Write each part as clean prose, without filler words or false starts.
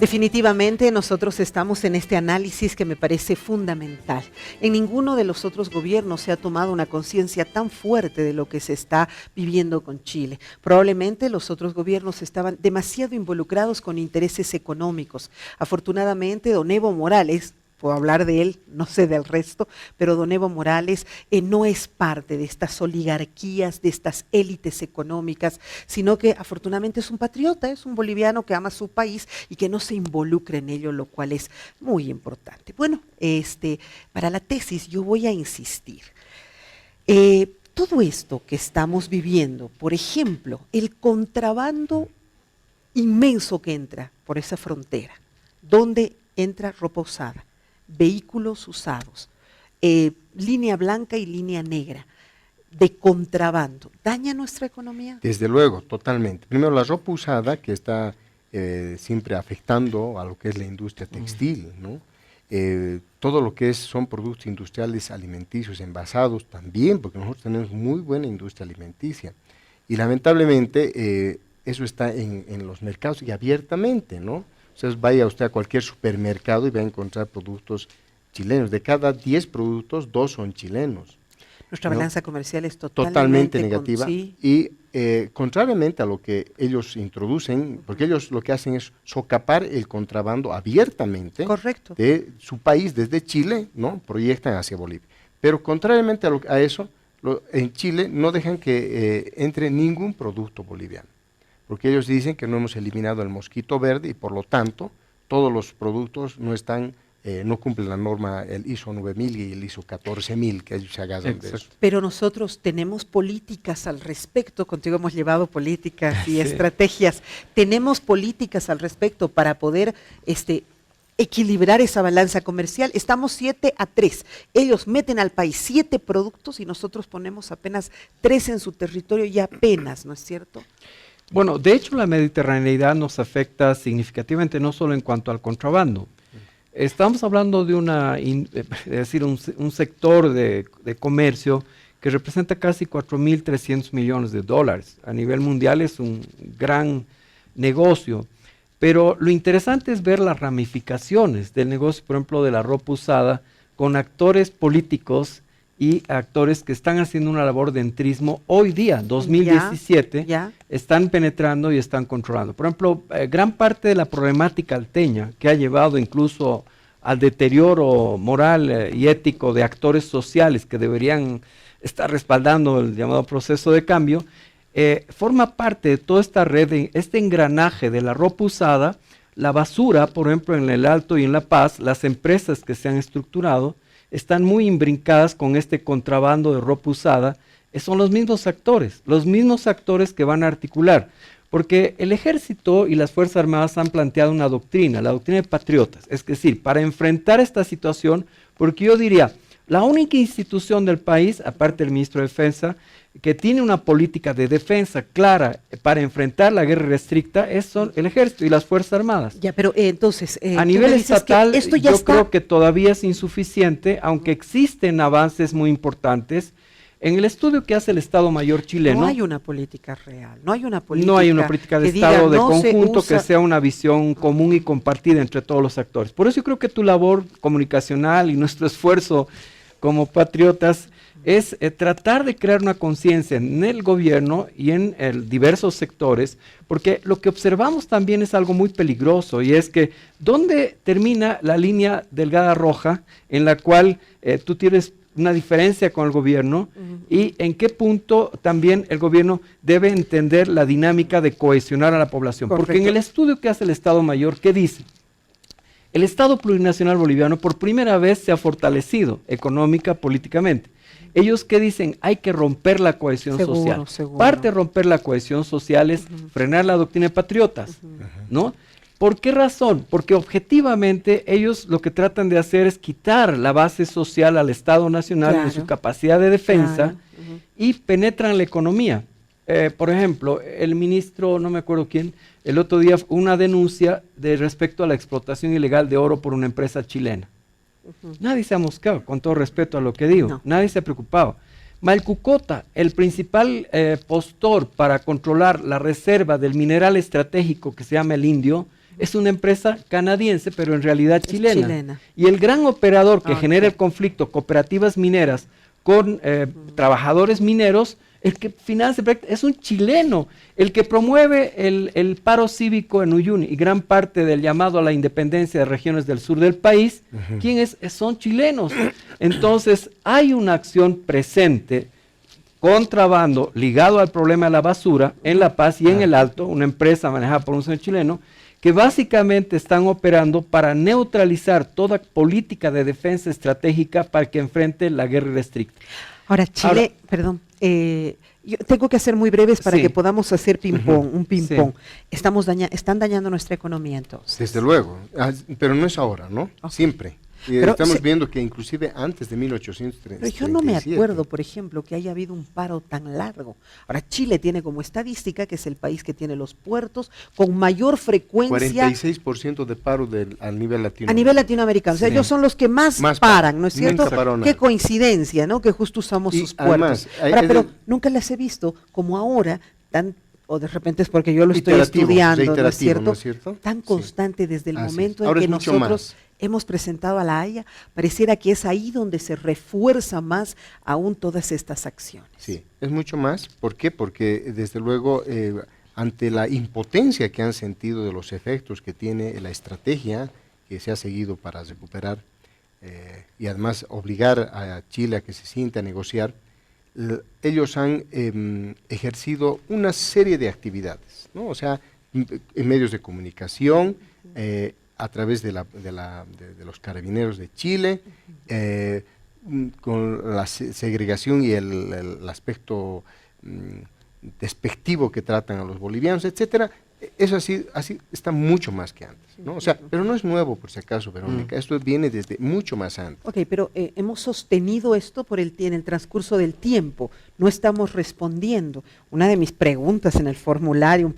Definitivamente nosotros estamos en este análisis que me parece fundamental. En ninguno de los otros gobiernos se ha tomado una conciencia tan fuerte de lo que se está viviendo con Chile. Probablemente los otros gobiernos estaban demasiado involucrados con intereses económicos. Afortunadamente, don Evo Morales, puedo hablar de él, no sé del resto, pero don Evo Morales no es parte de estas oligarquías, de estas élites económicas, sino que afortunadamente es un patriota, es un boliviano que ama su país y que no se involucra en ello, lo cual es muy importante. Bueno, para la tesis yo voy a insistir. Todo esto que estamos viviendo, por ejemplo, el contrabando inmenso que entra por esa frontera, donde entra ropa usada, vehículos usados, línea blanca y línea negra, de contrabando, ¿daña nuestra economía? Desde luego, totalmente. Primero, la ropa usada, que está siempre afectando a lo que es la industria textil, ¿no? Todo lo que son productos industriales alimenticios envasados también, porque nosotros tenemos muy buena industria alimenticia. Y lamentablemente eso está en los mercados y abiertamente, ¿no? Entonces vaya usted a cualquier supermercado y va a encontrar productos chilenos. De cada 10 productos, 2 son chilenos. Nuestra balanza comercial es totalmente negativa. Sí. Y contrariamente a lo que ellos introducen, porque ellos lo que hacen es socapar el contrabando abiertamente. Correcto. De su país, desde Chile, ¿no? Proyectan hacia Bolivia. Pero contrariamente a eso, en Chile no dejan que entre ningún producto boliviano, porque ellos dicen que no hemos eliminado el mosquito verde y por lo tanto todos los productos no están, no cumplen la norma, el ISO 9000 y el ISO 14000, que ellos se agarran de eso. Pero nosotros tenemos políticas al respecto, contigo hemos llevado políticas y estrategias, tenemos políticas al respecto para poder equilibrar esa balanza comercial. Estamos 7-3, ellos meten al país 7 productos y nosotros ponemos apenas 3 en su territorio y apenas, ¿no es cierto? Bueno, de hecho la mediterraneidad nos afecta significativamente no solo en cuanto al contrabando. Estamos hablando de un sector de comercio que representa casi 4.300 millones de dólares. A nivel mundial es un gran negocio, pero lo interesante es ver las ramificaciones del negocio, por ejemplo, de la ropa usada, con actores políticos y actores que están haciendo una labor de entrismo hoy día, 2017, están penetrando y están controlando. Por ejemplo, gran parte de la problemática alteña, que ha llevado incluso al deterioro moral y ético de actores sociales que deberían estar respaldando el llamado proceso de cambio, forma parte de toda esta red, este engranaje de la ropa usada, la basura, por ejemplo, en el Alto y en La Paz, las empresas que se han estructurado, están muy imbrincadas con este contrabando de ropa usada, son los mismos actores que van a articular, porque el ejército y las Fuerzas Armadas han planteado una doctrina, la doctrina de patriotas, es decir, para enfrentar esta situación, porque yo diría, la única institución del país, aparte del ministro de Defensa, que tiene una política de defensa clara para enfrentar la guerra restricta son el ejército y las Fuerzas Armadas. Ya, pero entonces, a nivel estatal, yo creo que todavía es insuficiente, aunque existen avances muy importantes. En el estudio que hace el Estado Mayor chileno, no hay una política real, no hay una política de Estado de conjunto que sea una visión común y compartida entre todos los actores. Por eso yo creo que tu labor comunicacional y nuestro esfuerzo como patriotas es tratar de crear una conciencia en el gobierno y en diversos sectores, porque lo que observamos también es algo muy peligroso, y es que ¿dónde termina la línea delgada roja en la cual tú tienes una diferencia con el gobierno y en qué punto también el gobierno debe entender la dinámica de cohesionar a la población? Correcto. Porque en el estudio que hace el Estado Mayor, ¿qué dice? El Estado Plurinacional Boliviano por primera vez se ha fortalecido económica, políticamente. Ellos que dicen, hay que romper la cohesión social. Seguro. Parte de romper la cohesión social es frenar la doctrina de patriotas, ¿no? ¿Por qué razón? Porque objetivamente ellos lo que tratan de hacer es quitar la base social al Estado Nacional en su capacidad de defensa y penetran la economía. Por ejemplo, el ministro, no me acuerdo quién, el otro día una denuncia respecto a la explotación ilegal de oro por una empresa chilena. Nadie se ha mosqueado, con todo respeto a lo que digo, nadie se ha preocupado. Malcucota, el principal postor para controlar la reserva del mineral estratégico que se llama el indio, es una empresa canadiense, pero en realidad Es chilena. chilena. Y el gran operador que Ah, genera el ok. conflicto, cooperativas mineras con trabajadores mineros, el que financia el proyecto es un chileno, el que promueve el paro cívico en Uyuni y gran parte del llamado a la independencia de regiones del sur del país, ¿quién es? Son chilenos. Entonces, hay una acción presente, contrabando ligado al problema de la basura en La Paz y en El Alto, una empresa manejada por un señor chileno, que básicamente están operando para neutralizar toda política de defensa estratégica para que enfrente la guerra irrestricta. Ahora, Chile, perdón, yo tengo que ser muy breves para Sí. que podamos hacer ping-pong, un ping-pong. Sí. Están dañando nuestra economía entonces. Desde luego, pero no es ahora, ¿no? Ok. Siempre. Pero Estamos se- viendo que inclusive antes de 1837. Pero yo no me acuerdo, por ejemplo, que haya habido un paro tan largo. Ahora, Chile tiene como estadística que es el país que tiene los puertos con mayor frecuencia 46% de paro a nivel latinoamericano. a nivel latinoamericano. O sea, Sí. ellos son los que más Más paran, paran. ¿no es cierto? Nunca paró Qué nada. coincidencia, ¿no? Que justo usamos Y sus puertos. además, Ahora, es pero de- nunca las he visto como ahora, tan, o de repente es porque yo lo estoy Iterativo, estudiando, ¿no es reiterativo, cierto? ¿no es cierto? Tan Sí. constante desde el Así es. momento en Ahora que es mucho nosotros más. hemos presentado a la Haya, pareciera que es ahí donde se refuerza más aún todas estas acciones. Sí, es mucho más. ¿Por qué? Porque desde luego ante la impotencia que han sentido de los efectos que tiene la estrategia que se ha seguido para recuperar y además obligar a Chile a que se siente a negociar, ellos han ejercido una serie de actividades, ¿no? O sea, en medios de comunicación, a través de los carabineros de Chile, con la segregación y el aspecto despectivo que tratan a los bolivianos, etcétera. Eso así está mucho más que antes, ¿no? O sea, pero no es nuevo, por si acaso, Verónica, esto viene desde mucho más antes. Ok, pero hemos sostenido esto en el transcurso del tiempo, no estamos respondiendo. Una de mis preguntas en el formulario, un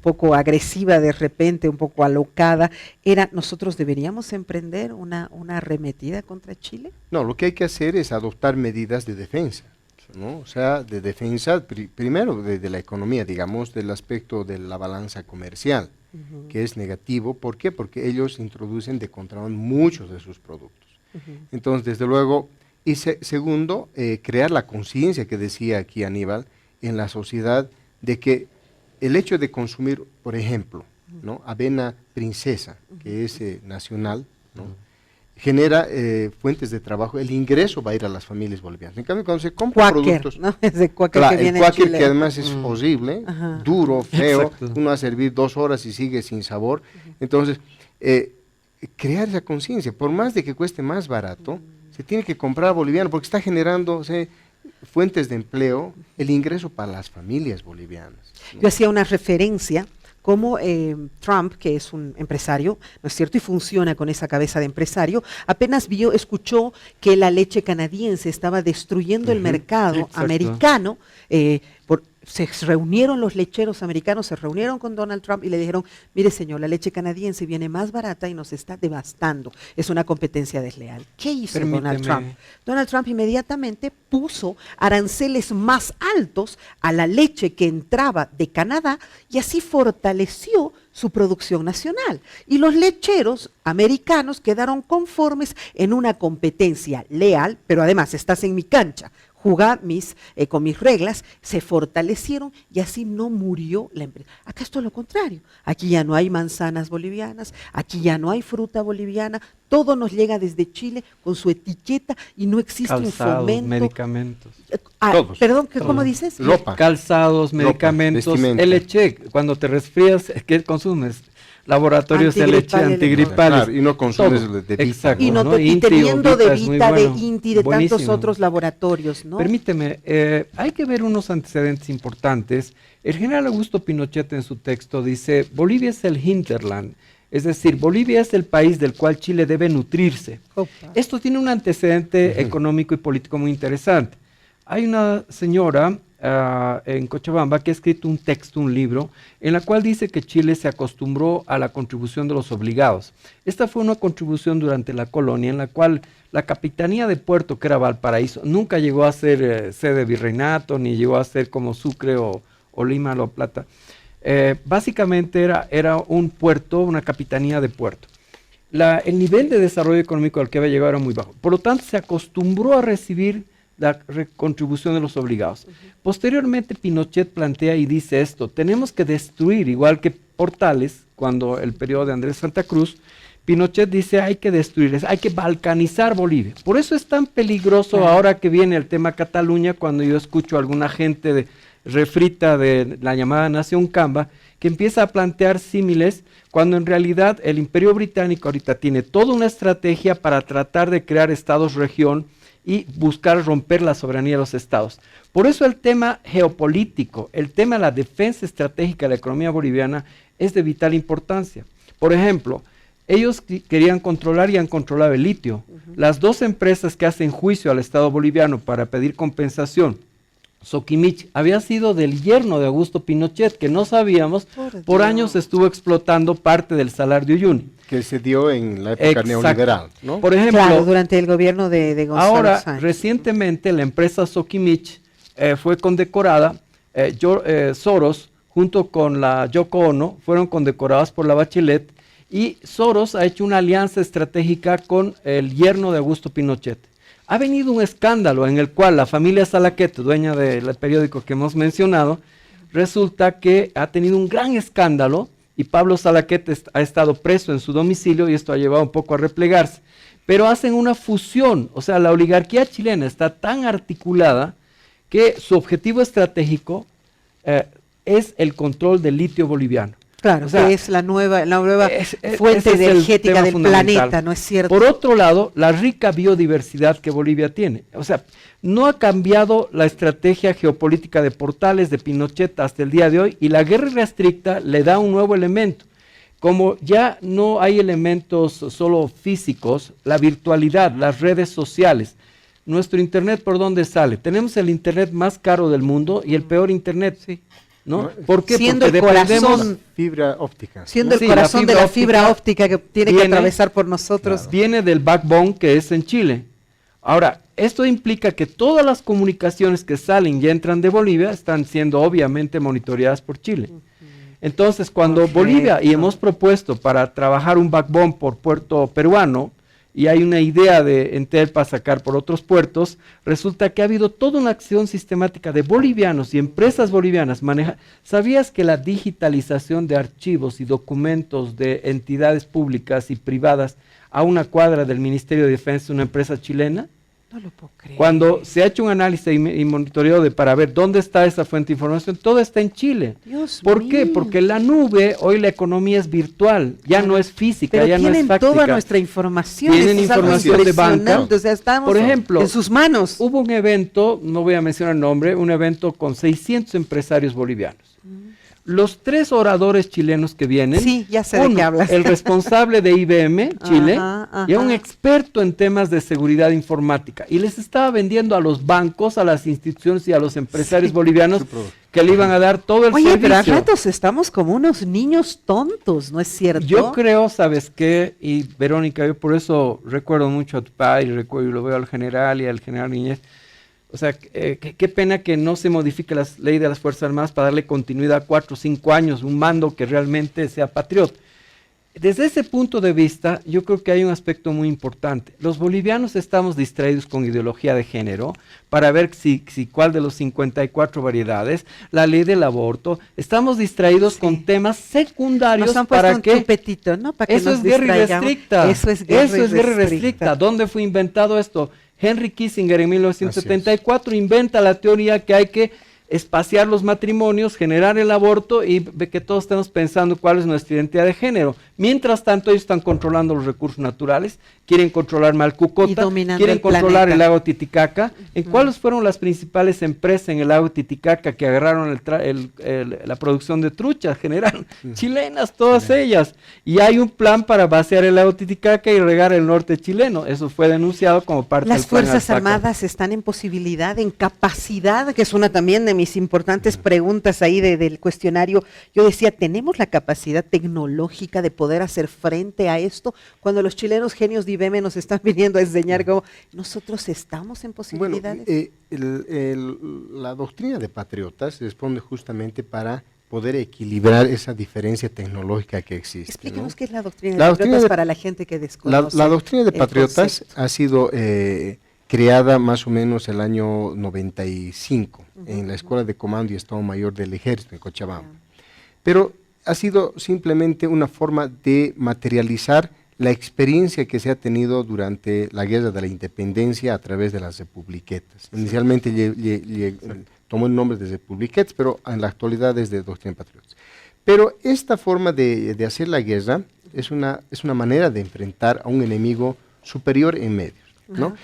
poco agresiva de repente, un poco alocada, era, ¿nosotros deberíamos emprender una arremetida contra Chile? No, lo que hay que hacer es adoptar medidas de defensa, ¿no? O sea, de defensa, primero de la economía, digamos, del aspecto de la balanza comercial, que es negativo. ¿Por qué? Porque ellos introducen de contrabando muchos de sus productos. Entonces, desde luego, y segundo, crear la conciencia que decía aquí Aníbal en la sociedad de que el hecho de consumir, por ejemplo, ¿no? avena princesa, que es nacional, ¿no? genera fuentes de trabajo, el ingreso va a ir a las familias bolivianas. En cambio, cuando se compran Quaker, productos... ¿no? Es de Quaker Claro, que el viene en Quaker Chile. que además es horrible, Ajá. duro, feo, Exacto. uno va a servir 2 horas y sigue sin sabor. Entonces, crear esa conciencia, por más de que cueste más barato, se tiene que comprar boliviano, porque está generando fuentes de empleo, el ingreso para las familias bolivianas, ¿no? Yo hacía una referencia como Trump, que es un empresario, ¿no es cierto? Y funciona con esa cabeza de empresario, apenas escuchó que la leche canadiense estaba destruyendo el mercado Exacto. americano, se reunieron los lecheros americanos, se reunieron con Donald Trump y le dijeron, mire señor, la leche canadiense viene más barata y nos está devastando, es una competencia desleal. ¿Qué hizo Donald Permíteme. Trump? Donald Trump inmediatamente puso aranceles más altos a la leche que entraba de Canadá y así fortaleció su producción nacional. Y los lecheros americanos quedaron conformes en una competencia leal, pero además estás en mi cancha, jugá con mis reglas, se fortalecieron y así no murió la empresa. Acá es todo lo contrario. Aquí ya no hay manzanas bolivianas, aquí ya no hay fruta boliviana, todo nos llega desde Chile con su etiqueta y no existe un Calzados, fomento. medicamentos. Todos. Perdón, ¿cómo Todos. dices? Ropa. Calzados, Ropa, medicamentos, vestimenta. LH, cuando te resfrías, ¿qué consumes? Laboratorios de leche Antigripales. antigripales. Claro, y no consumes Todo. de Vita, Exacto, Y, ¿no? y Inti, teniendo de Vita es muy Vita, de bueno. Inti, de tantos Buenísimo. otros laboratorios, ¿no? Permíteme, hay que ver unos antecedentes importantes. El general Augusto Pinochet en su texto dice, Bolivia es el hinterland, es decir, Bolivia es el país del cual Chile debe nutrirse. Opa. Esto tiene un antecedente económico y político muy interesante. Hay una señora en Cochabamba que ha escrito un texto, un libro, en la cual dice que Chile se acostumbró a la contribución de los obligados. Esta fue una contribución durante la colonia en la cual la capitanía de Puerto, que era Valparaíso, nunca llegó a ser sede de virreinato, ni llegó a ser como Sucre o Lima o Plata. básicamente era un puerto, una capitanía de puerto. El nivel de desarrollo económico al que había llegado era muy bajo. Por lo tanto, se acostumbró a recibir la contribución de los obligados. Posteriormente, Pinochet plantea y dice esto: tenemos que destruir, igual que Portales, cuando el periodo de Andrés Santa Cruz, Pinochet dice hay que destruir, hay que balcanizar Bolivia. Por eso es tan peligroso ahora que viene el tema Cataluña, cuando yo escucho a alguna gente refrita de la llamada Nación Camba, que empieza a plantear símiles, cuando en realidad el Imperio Británico ahorita tiene toda una estrategia para tratar de crear estados-región y buscar romper la soberanía de los estados. Por eso el tema geopolítico, el tema de la defensa estratégica de la economía boliviana es de vital importancia. Por ejemplo, ellos querían controlar y han controlado el litio. Las dos empresas que hacen juicio al Estado boliviano para pedir compensación, Soquimich, había sido del yerno de Augusto Pinochet, que no sabíamos, por años estuvo explotando parte del Salar de Uyuni. Que se dio en la época neoliberal, ¿no? Por ejemplo, claro, durante el gobierno de Gonzalo ahora, Sánchez. Recientemente, la empresa Soquimich fue condecorada, Soros, junto con la Yoko Ono, fueron condecoradas por la Bachelet, y Soros ha hecho una alianza estratégica con el yerno de Augusto Pinochet. Ha venido un escándalo en el cual la familia Salaquet, dueña del periódico que hemos mencionado, resulta que ha tenido un gran escándalo y Pablo Salaquet ha estado preso en su domicilio y esto ha llevado un poco a replegarse. Pero hacen una fusión, o sea, la oligarquía chilena está tan articulada que su objetivo estratégico es el control del litio boliviano. Claro, o sea, que es la nueva fuente energética del planeta, ¿no es cierto? Por otro lado, la rica biodiversidad que Bolivia tiene. O sea, no ha cambiado la estrategia geopolítica de Portales, de Pinochet hasta el día de hoy, y la guerra irrestricta le da un nuevo elemento. Como ya no hay elementos solo físicos, la virtualidad, las redes sociales. Nuestro internet, ¿por dónde sale? Tenemos el internet más caro del mundo y el peor internet. Sí. ¿No? ¿Por qué? Siendo porque el corazón, fibra óptica. Siendo el corazón de la fibra óptica que tiene que atravesar por nosotros. Claro. Viene del backbone que es en Chile. Ahora, esto implica que todas las comunicaciones que salen y entran de Bolivia están siendo obviamente monitoreadas por Chile. Entonces, cuando Bolivia, y hemos propuesto para trabajar un backbone por puerto peruano, y hay una idea de Entelpa sacar por otros puertos, resulta que ha habido toda una acción sistemática de bolivianos y empresas bolivianas. ¿Sabías que la digitalización de archivos y documentos de entidades públicas y privadas a una cuadra del Ministerio de Defensa es una empresa chilena? No lo puedo creer. Cuando se ha hecho un análisis y monitoreo para ver dónde está esa fuente de información, todo está en Chile. ¿Por qué? Porque la nube, hoy la economía es virtual, ya no es física, pero ya no es fáctica. tienen toda nuestra información. Tienen información de banca. O sea, estamos por ejemplo, en sus manos. Hubo un evento, no voy a mencionar el nombre, un evento con 600 empresarios bolivianos. Los 3 oradores chilenos que vienen, sí, ya sé de qué hablas. El responsable de IBM Chile, ajá. y un experto en temas de seguridad informática, y les estaba vendiendo a los bancos, a las instituciones y a los empresarios bolivianos que le iban a dar todo el servicio. Pero a ratos estamos como unos niños tontos, ¿no es cierto? Yo creo, ¿sabes qué? Y Verónica, yo por eso recuerdo mucho a tu padre, y lo veo al general y al general Niñez. O sea, qué pena que no se modifique la ley de las Fuerzas Armadas para darle continuidad a 4 o 5 años, un mando que realmente sea patriota. Desde ese punto de vista, yo creo que hay un aspecto muy importante. Los bolivianos estamos distraídos con ideología de género para ver si cuál de los 54 variedades, la ley del aborto, estamos distraídos con temas secundarios. Nos han para un que chupetito, ¿no? Para que eso nos es guerra irrestricta. Eso es guerra irrestricta. ¿Dónde fue inventado esto? Henry Kissinger en 1974 inventa la teoría que hay que espaciar los matrimonios, generar el aborto y que todos estemos pensando cuál es nuestra identidad de género. Mientras tanto, ellos están controlando los recursos naturales, quieren controlar Malcucota, quieren controlar el lago Titicaca. ¿En cuáles fueron las principales empresas en el lago Titicaca que agarraron la producción de truchas? Generaron chilenas, todas ellas. Y hay un plan para vaciar el lago Titicaca y regar el norte chileno. Eso fue denunciado como parte del plan. Las Fuerzas Armadas están en posibilidad, en capacidad, que es una también de mis importantes preguntas ahí del cuestionario. Yo decía, ¿tenemos la capacidad tecnológica de poder hacer frente a esto? Cuando los chilenos genios de IBM nos están viniendo a enseñar cómo nosotros estamos en posibilidades. Bueno, la doctrina de patriotas responde justamente para poder equilibrar esa diferencia tecnológica que existe. Explíquenos, ¿no? qué es la doctrina de patriotas para la gente que desconoce. La doctrina de patriotas concepto. ha sido creada más o menos el año 95 en la Escuela de Comando y Estado Mayor del Ejército en Cochabamba. Pero ha sido simplemente una forma de materializar la experiencia que se ha tenido durante la Guerra de la Independencia a través de las republiquetas. Inicialmente tomó el nombre de republiquetas, pero en la actualidad es de doctrina de patriotas. Pero esta forma de hacer la guerra es una manera de enfrentar a un enemigo superior en medios, ¿no?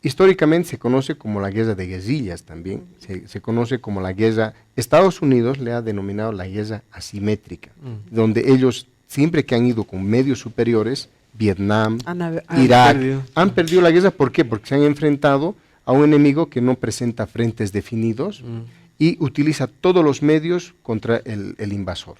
Históricamente se conoce como la guerra de guerrillas también, se conoce como la guerra, Estados Unidos le ha denominado la guerra asimétrica, donde ellos siempre que han ido con medios superiores, Vietnam, Irak, han perdido la guerra. ¿Por qué? Porque se han enfrentado a un enemigo que no presenta frentes definidos y utiliza todos los medios contra el invasor.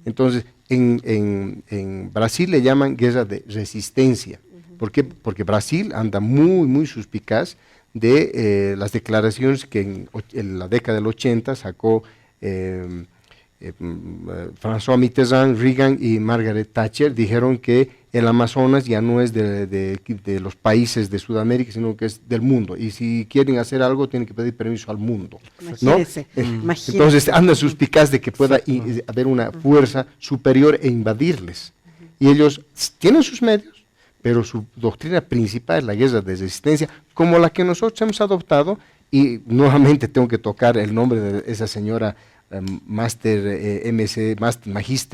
Entonces, en Brasil le llaman guerra de resistencia. ¿Por qué? Porque Brasil anda muy suspicaz de las declaraciones que en la década del 80 sacó François Mitterrand, Reagan y Margaret Thatcher. Dijeron que el Amazonas ya no es de los países de Sudamérica, sino que es del mundo. Y si quieren hacer algo, tienen que pedir permiso al mundo, ¿no? Imagínese. Entonces anda suspicaz de que pueda haber una fuerza superior e invadirles. Y ellos tienen sus medios, pero su doctrina principal es la guerra de resistencia, como la que nosotros hemos adoptado, y nuevamente tengo que tocar el nombre de esa señora magíster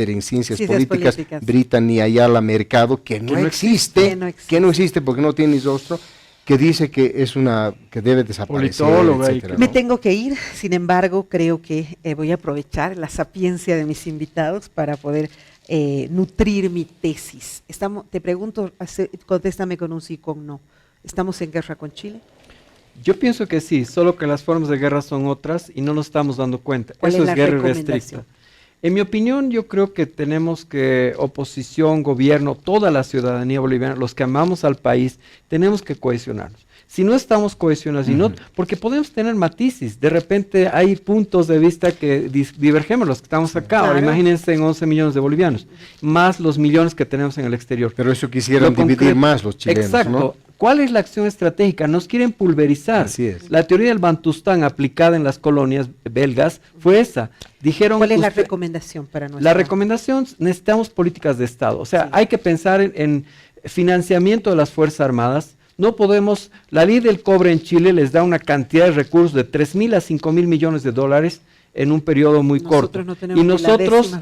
en ciencias políticas, Brittany Ayala Mercado, que no existe porque no tiene ni rostro, que dice que es que debe desaparecer, etcétera, ¿no? Me tengo que ir, sin embargo, creo que voy a aprovechar la sapiencia de mis invitados para poder nutrir mi tesis. Te pregunto, contéstame con un sí, con no. ¿Estamos en guerra con Chile? Yo pienso que sí, solo que las formas de guerra son otras y no nos estamos dando cuenta. Eso es guerra irrestricta. En mi opinión, yo creo que tenemos que oposición, gobierno, toda la ciudadanía boliviana, los que amamos al país, tenemos que cohesionarnos. Si no estamos cohesionados, porque podemos tener matices, de repente hay puntos de vista que divergemos los que estamos acá. Claro. Ahora imagínense en 11 millones de bolivianos, más los millones que tenemos en el exterior. Pero eso quisieran dividir más los chilenos, exacto, ¿no? ¿Cuál es la acción estratégica? Nos quieren pulverizar. Así es. La teoría del Bantustán aplicada en las colonias belgas fue esa. Dijeron, ¿cuál es la recomendación para nosotros? La recomendación, necesitamos políticas de Estado. O sea, hay que pensar en financiamiento de las Fuerzas Armadas. No podemos, la ley del cobre en Chile les da una cantidad de recursos de 3.000 a 5.000 millones de dólares en un periodo muy corto. No tenemos, y nosotros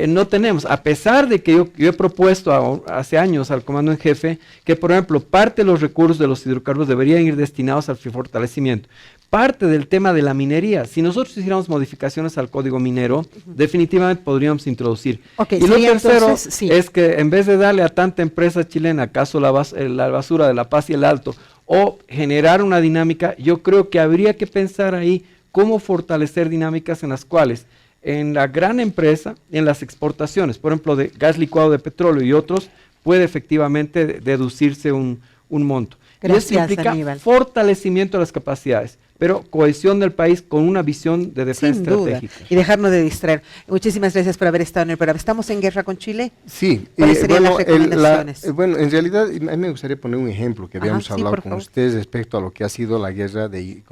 no tenemos, a pesar de que yo he propuesto hace años al comando en jefe que, por ejemplo, parte de los recursos de los hidrocarburos deberían ir destinados al fortalecimiento. Parte del tema de la minería, si nosotros hiciéramos modificaciones al código minero, definitivamente podríamos introducir. Y lo tercero es que en vez de darle a tanta empresa chilena, acaso la basura de La Paz y el Alto, o generar una dinámica, yo creo que habría que pensar ahí cómo fortalecer dinámicas en las cuales en la gran empresa, en las exportaciones, por ejemplo, de gas licuado de petróleo y otros, puede efectivamente deducirse un monto. Gracias, y eso implica Aníbal. Fortalecimiento de las capacidades, pero cohesión del país con una visión de defensa estratégica. Y dejarnos de distraer. Muchísimas gracias por haber estado en el programa. ¿Estamos en guerra con Chile? Sí. ¿Cuáles serían las recomendaciones? En realidad, a mí me gustaría poner un ejemplo que habíamos hablado con ustedes respecto a lo que ha sido la guerra de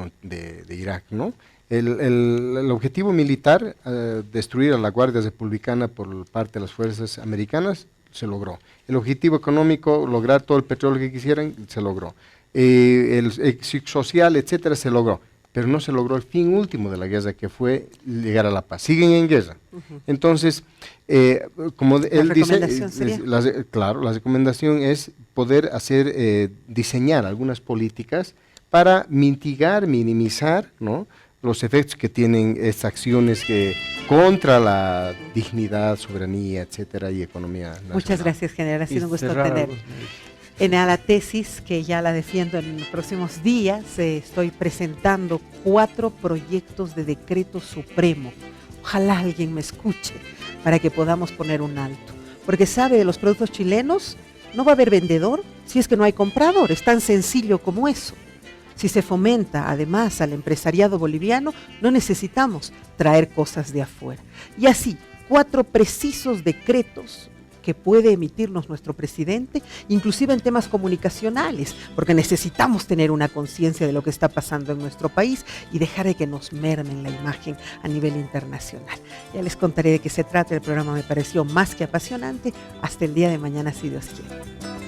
Irak, ¿no? El objetivo militar, destruir a la Guardia Republicana por parte de las fuerzas americanas, se logró. El objetivo económico, lograr todo el petróleo que quisieran, se logró. El social, etcétera, se logró. Pero no se logró el fin último de la guerra, que fue llegar a la paz. Siguen en guerra. Entonces, como él dice, la recomendación es poder diseñar algunas políticas para mitigar, minimizar, ¿no?, los efectos que tienen estas acciones contra la dignidad, soberanía, etcétera, y economía nacional. Muchas gracias, general. Ha sido un gusto tener. En la tesis, que ya la defiendo en los próximos días, estoy presentando 4 proyectos de decreto supremo. Ojalá alguien me escuche para que podamos poner un alto. Porque sabe, de los productos chilenos no va a haber vendedor si es que no hay comprador. Es tan sencillo como eso. Si se fomenta además al empresariado boliviano, no necesitamos traer cosas de afuera. Y así, 4 precisos decretos que puede emitirnos nuestro presidente, inclusive en temas comunicacionales, porque necesitamos tener una conciencia de lo que está pasando en nuestro país y dejar de que nos mermen la imagen a nivel internacional. Ya les contaré de qué se trata. El programa me pareció más que apasionante. Hasta el día de mañana, si Dios quiere.